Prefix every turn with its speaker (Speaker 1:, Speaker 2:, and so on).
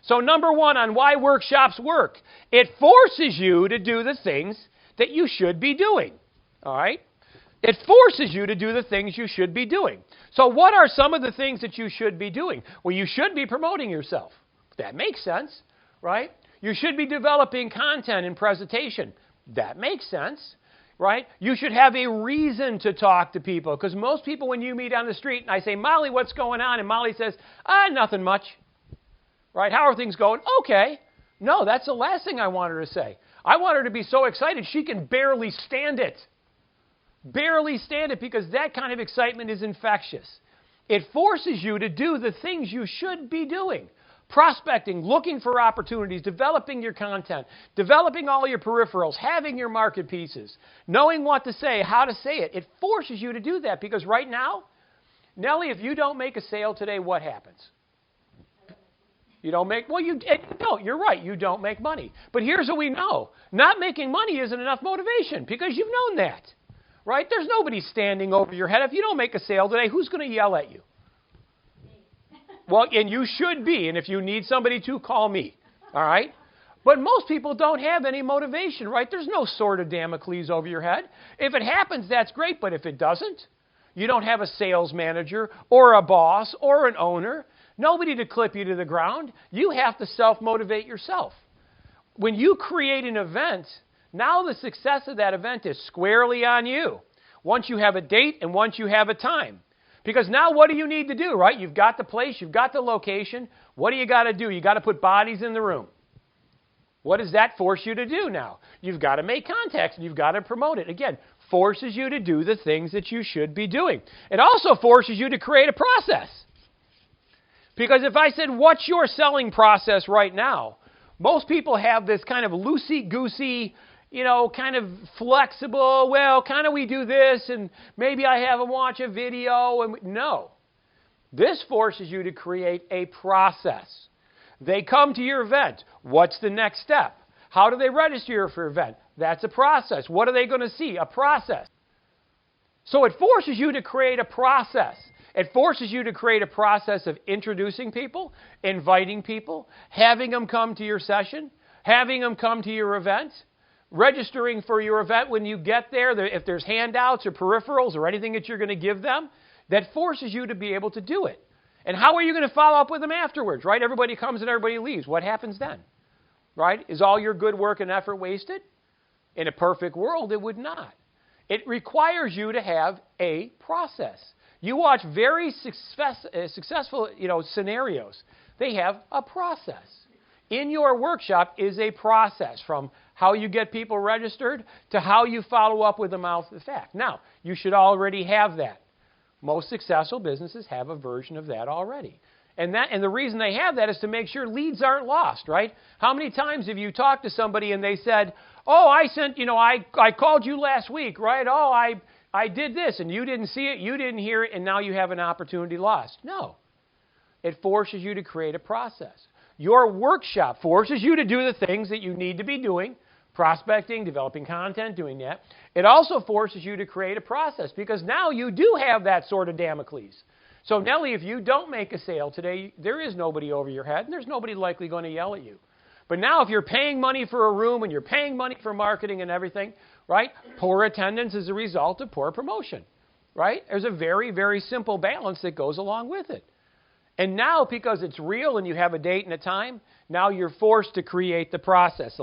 Speaker 1: So number one on why workshops work. It forces you to do the things that you should be doing. All right? It forces you to do the things you should be doing. So what are some of the things that you should be doing? Well, you should be promoting yourself. That makes sense, right? You should be developing content and presentation. That makes sense, right? You should have a reason to talk to people, because most people, when you meet on the street and I say, Molly, what's going on? And Molly says, nothing much, right? How are things going? Okay. No, that's the last thing I want her to say. I want her to be so excited she can barely stand it. Barely stand it, because that kind of excitement is infectious. It forces you to do the things you should be doing. Prospecting, looking for opportunities, developing your content, developing all your peripherals, having your market pieces, knowing what to say, how to say it. It forces you to do that, because right now, Nellie, if you don't make a sale today, what happens? You don't make, well, you don't. You're right. You don't make money. But here's what we know. Not making money isn't enough motivation, because you've known that. Right? There's nobody standing over your head. If you don't make a sale today, who's going to yell at you? Well, and you should be. And if you need somebody to, call me. All right? But most people don't have any motivation, right? There's no sword of Damocles over your head. If it happens, that's great. But if it doesn't, you don't have a sales manager or a boss or an owner, nobody to clip you to the ground. You have to self-motivate yourself. When you create an event, now the success of that event is squarely on you. Once you have a date and once you have a time. Because now what do you need to do, right? You've got the place, you've got the location. What do you got to do? You got to put bodies in the room. What does that force you to do now? You've got to make contacts and you've got to promote it. Again, forces you to do the things that you should be doing. It also forces you to create a process. Because if I said, what's your selling process right now? Most people have this kind of loosey-goosey, kind of flexible, well, kind of we do this, and maybe I have them watch a video. No. This forces you to create a process. They come to your event. What's the next step? How do they register for your event? That's a process. What are they going to see? A process. So it forces you to create a process. It forces you to create a process of introducing people, inviting people, having them come to your session, having them come to your event, registering for your event when you get there. If there's handouts or peripherals or anything that you're going to give them, that forces you to be able to do it. And how are you going to follow up with them afterwards, right? Everybody comes and everybody leaves. What happens then? Right? Is all your good work and effort wasted? In a perfect world, it would not. It requires you to have a process. You watch very successful scenarios. They have a process. In your workshop is a process from how you get people registered to how you follow up with them after the fact. Now, you should already have that. Most successful businesses have a version of that already. And the reason they have that is to make sure leads aren't lost, right? How many times have you talked to somebody and they said, oh, I called you last week, right? Oh, I did this, and you didn't see it, you didn't hear it, and now you have an opportunity lost. No. It forces you to create a process. Your workshop forces you to do the things that you need to be doing, prospecting, developing content, doing that. It also forces you to create a process, because now you do have that sort of Damocles. So, Nellie, if you don't make a sale today, there is nobody over your head, and there's nobody likely going to yell at you. But now if you're paying money for a room and you're paying money for marketing and everything, right, poor attendance is a result of poor promotion, right? There's a very, very simple balance that goes along with it. And now, because it's real and you have a date and a time, now you're forced to create the process.